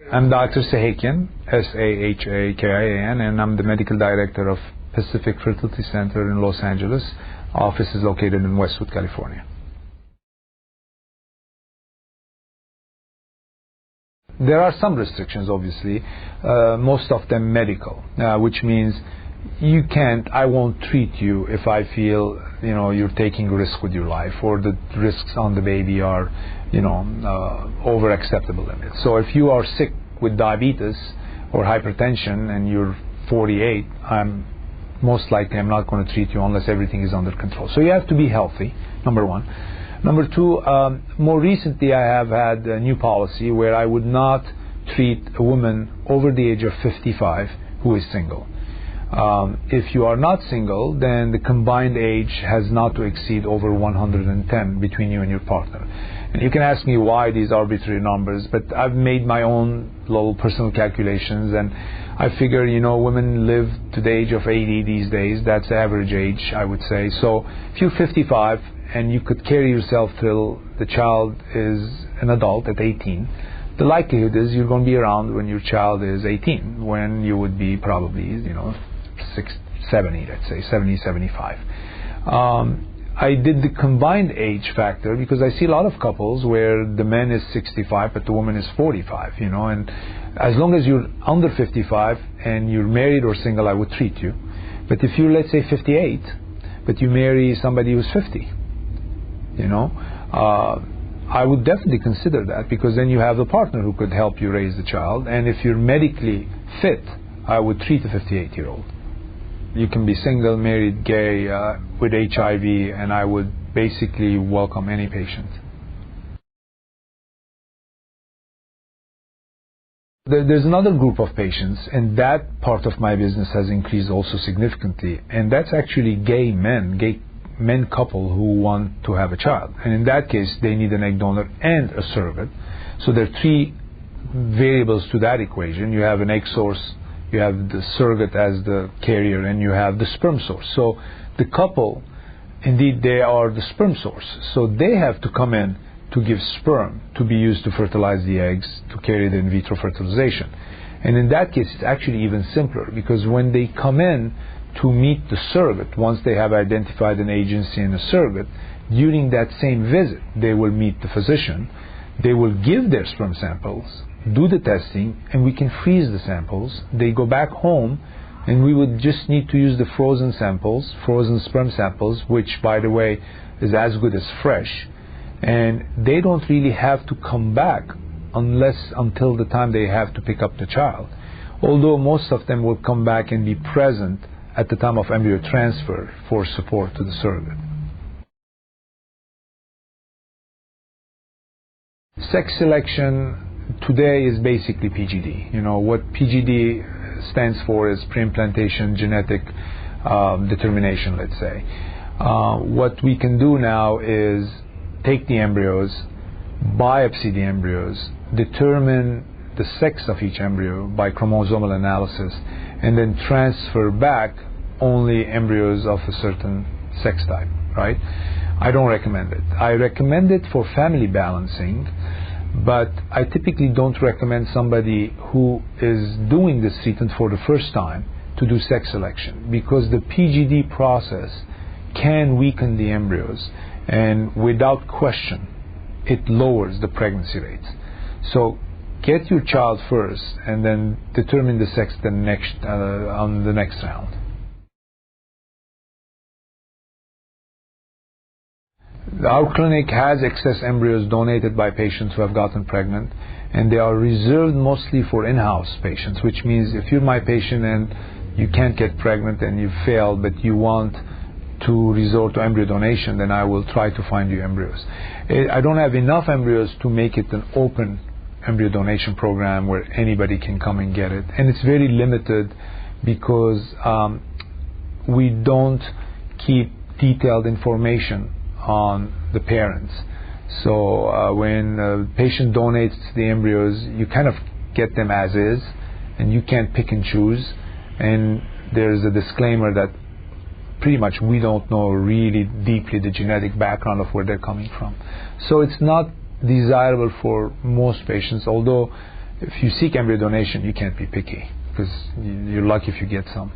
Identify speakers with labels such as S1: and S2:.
S1: I'm Dr. Sahakian, Sahakian, and I'm the medical director of Pacific Fertility Center in Los Angeles. Office is located in Westwood, California. There are some restrictions, obviously, most of them medical, which means I won't treat you if I feel, you're taking a risk with your life, or the risks on the baby are, over acceptable limits. So if you are sick with diabetes or hypertension and you're 48, I'm not going to treat you unless everything is under control. So you have to be healthy, number one. Number two, more recently I have had a new policy where I would not treat a woman over the age of 55 who is single. If you are not single, then the combined age has not to exceed over 110 between you and your partner. And you can ask me why these arbitrary numbers, but I've made my own little personal calculations, and I figure, women live to the age of 80 these days. That's the average age, I would say. So if you're 55 and you could carry yourself till the child is an adult at 18, the likelihood is you're going to be around when your child is 18, when you would be probably, 70, let's say, 70, 75. I did the combined age factor because I see a lot of couples where the man is 65 but the woman is 45, and as long as you're under 55 and you're married or single, I would treat you. But if you're, let's say, 58, but you marry somebody who's 50, I would definitely consider that, because then you have a partner who could help you raise the child. And if you're medically fit, I would treat a 58-year-old. You can be single, married, gay, with HIV, and I would basically welcome any patient. There's another group of patients, and that part of my business has increased also significantly, and that's actually gay men couple who want to have a child. And in that case, they need an egg donor and a surrogate. So there are three variables to that equation. You have an egg source, you have the surrogate as the carrier, and you have the sperm source. So the couple, indeed, they are the sperm source. So they have to come in to give sperm to be used to fertilize the eggs, to carry the in vitro fertilization. And in that case, it's actually even simpler, because when they come in to meet the surrogate, once they have identified an agency and a surrogate, during that same visit, they will meet the physician. They will give their sperm samples, do the testing, and we can freeze the samples. They go back home, and we would just need to use the frozen sperm samples, which, by the way, is as good as fresh. And they don't really have to come back until the time they have to pick up the child. Although most of them will come back and be present at the time of embryo transfer for support to the surrogate. Sex selection today is basically PGD. What PGD stands for is pre-implantation genetic determination, let's say. What we can do now is take the embryos, biopsy the embryos, determine the sex of each embryo by chromosomal analysis, and then transfer back only embryos of a certain sex type, right? I don't recommend it. I recommend it for family balancing, but I typically don't recommend somebody who is doing this treatment for the first time to do sex selection, because the PGD process can weaken the embryos, and without question, it lowers the pregnancy rates. So get your child first, and then determine the sex on the next round. Our clinic has excess embryos donated by patients who have gotten pregnant, and they are reserved mostly for in-house patients, which means if you're my patient and you can't get pregnant and you've failed, but you want to resort to embryo donation, then I will try to find you embryos. I don't have enough embryos to make it an open embryo donation program where anybody can come and get it, and it's very limited because we don't keep detailed information on the parents. So when a patient donates the embryos, you kind of get them as is, and you can't pick and choose, and there's a disclaimer that pretty much we don't know really deeply the genetic background of where they're coming from. So it's not desirable for most patients, although if you seek embryo donation, you can't be picky, because you're lucky if you get some.